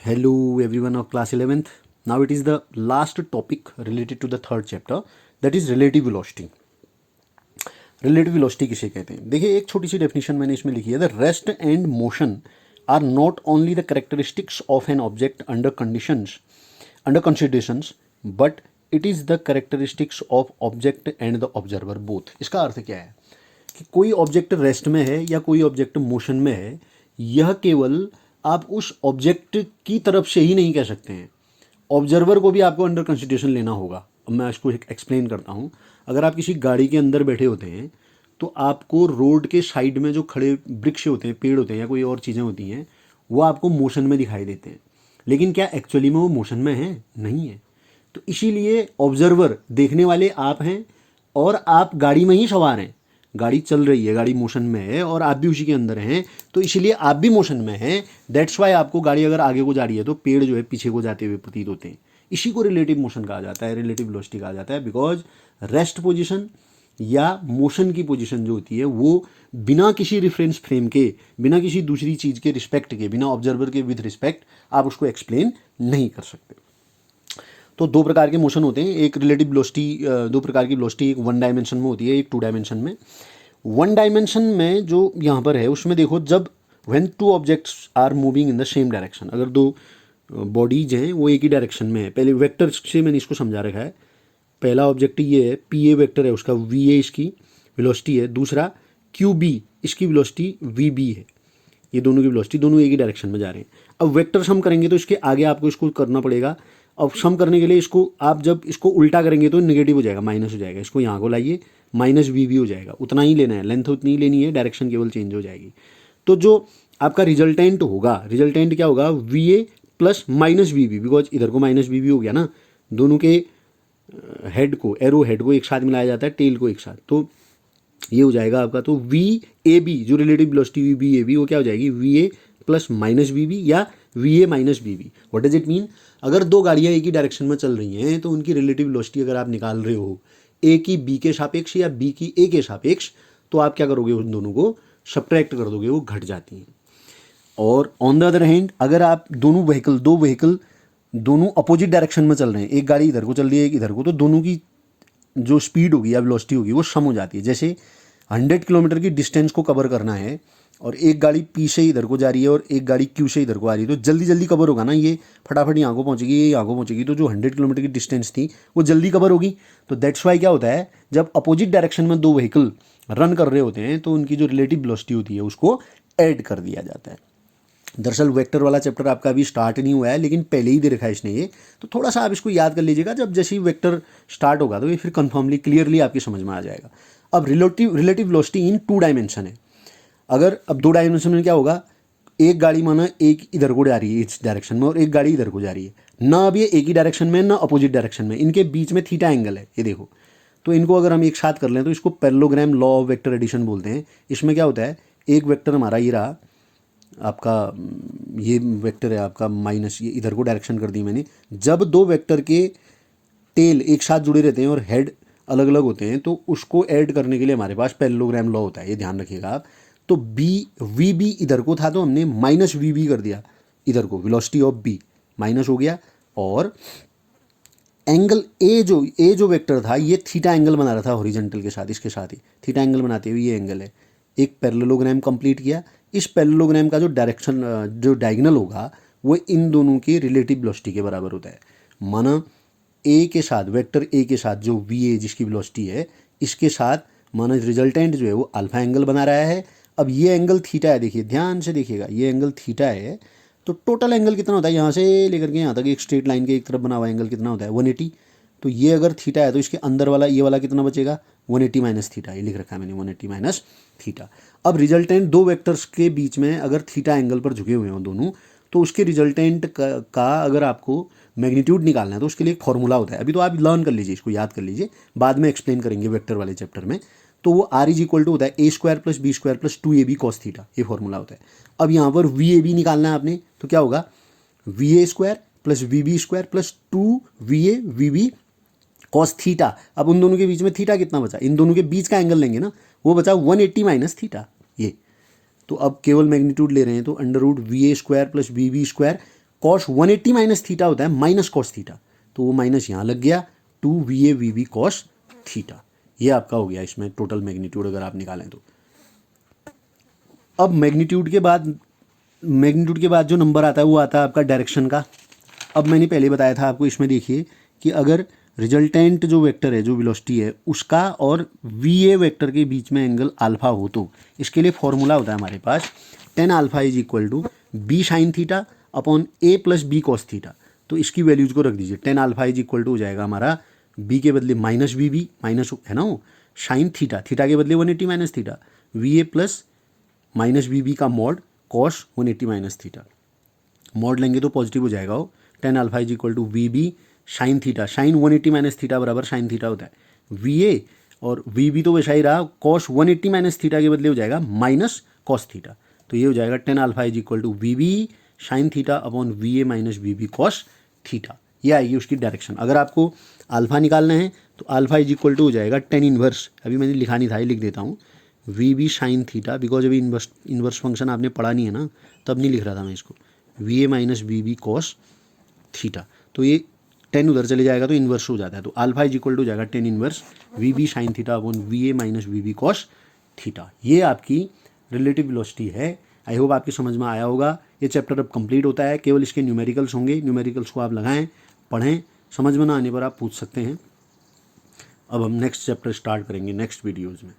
Hello everyone of class 11th. Now it is the last topic related to the third chapter, that is relative velocity. Relative velocity किसे कहते हैं? देखिए, एक छोटी सी definition मैंने इसमें लिखी है, the rest and motion are not only the characteristics of an object under considerations but it is the characteristics of object and the observer both. इसका अर्थ क्या है कि कोई ऑब्जेक्ट रेस्ट में है या कोई ऑब्जेक्ट मोशन में है, यह केवल आप उस ऑब्जेक्ट की तरफ से ही नहीं कह सकते हैं, ऑब्जर्वर को भी आपको अंडर कंसिडरेशन लेना होगा. अब मैं इसको एक्सप्लेन करता हूँ. अगर आप किसी गाड़ी के अंदर बैठे होते हैं तो आपको रोड के साइड में जो खड़े वृक्ष होते हैं, पेड़ होते हैं या कोई और चीज़ें होती हैं, वो आपको मोशन में दिखाई देते हैं, लेकिन क्या एक्चुअली में वो मोशन में है? नहीं है. तो इसीलिए ऑब्जर्वर, देखने वाले आप हैं और आप गाड़ी में ही सवार हैं. गाड़ी चल रही है, गाड़ी मोशन में है और आप भी उसी के अंदर हैं, तो इसीलिए आप भी मोशन में हैं. दैट्स वाई आपको गाड़ी अगर आगे को जा रही है तो पेड़ जो है पीछे को जाते हुए प्रतीत होते हैं. इसी को रिलेटिव मोशन कहा जाता है, रिलेटिव वेलोसिटी कहा जाता है. बिकॉज रेस्ट पोजीशन या मोशन की पोजीशन जो होती है वो बिना किसी रेफरेंस फ्रेम के, बिना किसी दूसरी चीज़ के रिस्पेक्ट के, बिना ऑब्जर्वर के विद रिस्पेक्ट आप उसको एक्सप्लेन नहीं कर सकते. तो दो प्रकार के मोशन होते हैं. एक रिलेटिव वेलोसिटी, दो प्रकार की वेलोसिटी, एक वन डायमेंशन में होती है, एक टू डायमेंशन में. वन डायमेंशन में जो यहाँ पर है उसमें देखो, जब when two objects are moving in the same direction, अगर दो बॉडीज हैं वो एक ही डायरेक्शन में है. पहले वेक्टर से मैंने इसको समझा रखा है. पहला ऑब्जेक्ट ये है, पी ए वेक्टर है, उसका वी ए इसकी वेलोसिटी है. दूसरा क्यू बी, इसकी वेलोसिटी वी बी है. ये दोनों की वेलोसिटी, दोनों एक ही डायरेक्शन में जा रहे हैं. अब वेक्टर सम करेंगे तो इसके आगे आपको इसको करना पड़ेगा. अब सम करने के लिए इसको आप जब इसको उल्टा करेंगे तो नेगेटिव हो जाएगा, माइनस हो जाएगा. इसको यहाँ को लाइए, माइनस वी बी हो जाएगा. उतना ही लेना है, लेंथ उतनी ही लेनी है, डायरेक्शन केवल चेंज हो जाएगी. तो जो आपका रिजल्टेंट होगा, रिजल्टेंट क्या होगा? V A plus minus V B. Because इधर को माइनस वी बी हो गया ना, दोनों के हेड को, एरो हेड को एक साथ मिलाया जाता है, टेल को एक साथ, तो ये हो जाएगा आपका. तो वी ए बी, जो relative velocity V A B, वो क्या हो जाएगी? V A plus minus V B या V A minus V B. What does it mean? अगर दो गाड़ियाँ एक ही डायरेक्शन में चल रही हैं तो उनकी रिलेटिव वेलोसिटी अगर आप निकाल रहे हो ए की बी के सापेक्ष या बी की ए के सापेक्ष, तो आप क्या करोगे? उन दोनों को सब्ट्रैक्ट कर दोगे, वो घट जाती हैं. और ऑन द अदर हैंड, अगर आप दो व्हीकल दोनों अपोजिट डायरेक्शन में चल रहे हैं, एक गाड़ी इधर को चल रही है, एक इधर को, तो दोनों की जो स्पीड होगी या वेलोसिटी होगी वो सम हो जाती है. जैसे 100 किलोमीटर की डिस्टेंस को कवर करना है और एक गाड़ी पी से इधर को जा रही है और एक गाड़ी क्यू से इधर को आ रही है, तो जल्दी जल्दी कवर होगा ना, ये फटाफट यहाँ को पहुँचेगी, ये यहाँ को पहुँचेगी, तो जो 100 किलोमीटर की डिस्टेंस थी वो जल्दी कवर होगी. तो दैट्स वाई क्या होता है, जब अपोजिट डायरेक्शन में दो व्हीकल रन कर रहे होते हैं तो उनकी जो रिलेटिव वेलोसिटी होती है उसको ऐड कर दिया जाता है. दरअसल वेक्टर वाला चैप्टर आपका अभी स्टार्ट नहीं हुआ है, लेकिन पहले ही दे रखा है इसने ये, तो थोड़ा सा आप इसको याद कर लीजिएगा. जब जैसे ही वेक्टर स्टार्ट होगा तो ये फिर कन्फर्मली क्लियरली आपकी समझ में आ जाएगा. अब relative velocity in two dimension है. अगर अब दो डायमेंशन में क्या होगा, एक गाड़ी माना एक इधर को जा रही है इस डायरेक्शन में और एक गाड़ी इधर को जा रही है ना, अब ये एक ही डायरेक्शन में ना अपोजिट डायरेक्शन में, इनके बीच में थीटा एंगल है, ये देखो. तो इनको अगर हम एक साथ कर लें तो इसको parallelogram law of vector addition बोलते हैं. इसमें क्या होता है, एक वेक्टर हमारा ये रहा आपका, ये वेक्टर है आपका माइनस, ये इधर को डायरेक्शन कर दी मैंने. जब दो वेक्टर के टेल एक साथ जुड़े रहते हैं और हेड अलग अलग होते हैं तो उसको ऐड करने के लिए हमारे पास पैरेललोग्राम लॉ होता है, ये ध्यान रखिएगा आप. तो बी वी बी इधर को था तो हमने माइनस वी बी कर दिया इधर को, वेलोसिटी ऑफ बी माइनस हो गया. और एंगल ए जो वेक्टर था ये थीटा एंगल बना रहा था हॉरिजॉन्टल के साथ, इसके साथ ही थीटा एंगल बनाते हुए ये एंगल है. एक पैरेललोग्राम कंप्लीट किया. इस पैरेललोग्राम का जो डायरेक्शन, जो डायगोनल होगा वो इन दोनों की रिलेटिव वेलोसिटी के बराबर होता है. माना ए के साथ, वेक्टर ए के साथ जो वी ए जिसकी वेलोसिटी है, इसके साथ माना रिजल्टेंट जो है वो अल्फा एंगल बना रहा है. अब ये एंगल थीटा है, देखिए ध्यान से देखिएगा, ये एंगल थीटा है. तो टोटल एंगल कितना होता है यहाँ से लेकर के यहाँ तक, एक स्ट्रेट लाइन के एक तरफ बना हुआ एंगल कितना होता है? 180. तो ये अगर थीटा है तो इसके अंदर वाला ये वाला कितना बचेगा? 180 माइनस थीटा. ये लिख रखा है मैंने, 180 माइनस थीटा. अब रिजल्टेंट दो वेक्टर्स के बीच में अगर थीटा एंगल पर झुके हुए हों दोनों, तो उसके रिजल्टेंट का अगर आपको मैग्नीट्यूड निकालना है तो उसके लिए एक फॉर्मूला होता है. अभी तो आप लर्न कर लीजिए, इसको याद कर लीजिए, बाद में एक्सप्लेन करेंगे वेक्टर वाले चैप्टर में. तो वो आर इज इक्वल टू होता है A square plus B square plus 2ab cos theta, ये फॉर्मूला होता है. अब यहाँ पर वी ए बी निकालना है आपने, तो क्या होगा? V A square plus V B square plus 2va V B cos theta. अब उन दोनों के बीच में थीटा कितना बचा? इन दोनों के बीच का एंगल लेंगे ना, वो बचा 180 माइनस थीटा. ये तो अब केवल मैग्नीट्यूड ले रहे हैं तो under root V A square plus V B square cos 180 minus theta होता है माइनस कॉस थीटा, तो वो माइनस यहाँ लग गया 2VA VB कॉस थीटा। ये आपका हो गया इसमें टोटल मैग्नीट्यूड अगर आप निकालें तो। अब मैग्नीट्यूड के बाद जो नंबर आता है वो आता है आपका डायरेक्शन का। अब मैंने पहले बताया था आपको, इसमें देखिए कि अगर रिजल्टेंट जो वेक्टर है, जो वेलोसिटी है, उसका और VA वेक्टर के बीच में एंगल अल्फा हो तो इसके लिए फॉर्मूला होता है हमारे पास tan alpha is equal to B sine theta upon A plus B cos theta. तो इसकी वैल्यूज को रख दीजिए। tan alpha is equal to हो जाएगा हमारा B के बदले माइनस BB, माइनस है ना वो, साइन थीटा, थीटा के बदले 180 minus theta, VA plus minus BB का mod cos 180 minus theta. Mod लेंगे तो पॉजिटिव हो जाएगा वो। tan alpha is equal to VB sine theta, sine 180 minus theta बराबर साइन थीटा होता है। VA और VB तो वैसा ही रहा, कॉस 180 माइनस थीटा के बदले हो जाएगा माइनस कॉस थीटा। तो ये हो जाएगा tan alpha is equal to VB sine theta upon VA minus BB cos theta. ये आएगी उसकी डायरेक्शन। अगर आपको अल्फा निकालना है तो अल्फा इज इक्वल टू हो जाएगा tan इनवर्स, अभी मैंने लिखा नहीं था, ये लिख देता हूँ, VB साइन थीटा, बिकॉज अभी इनवर्स फंक्शन आपने पढ़ा नहीं है ना, तब नहीं लिख रहा था मैं इसको, VA minus BB cos theta. तो ये 10 उधर चले जाएगा तो इन्वर्स हो जाता है, तो अल्फा इज इक्वल टू जाएगा tan inverse VB sine theta upon VA minus BB cos theta. ये आपकी रिलेटिव वेलोसिटी है। आई होप आपकी समझ में आया होगा। ये चैप्टर अब कंप्लीट होता है, केवल इसके न्यूमेरिकल्स होंगे, न्यूमेरिकल्स को आप लगाएं, पढ़ें, समझ में ना आने पर आप पूछ सकते हैं। अब हम नेक्स्ट चैप्टर स्टार्ट करेंगे नेक्स्ट वीडियोज़ में।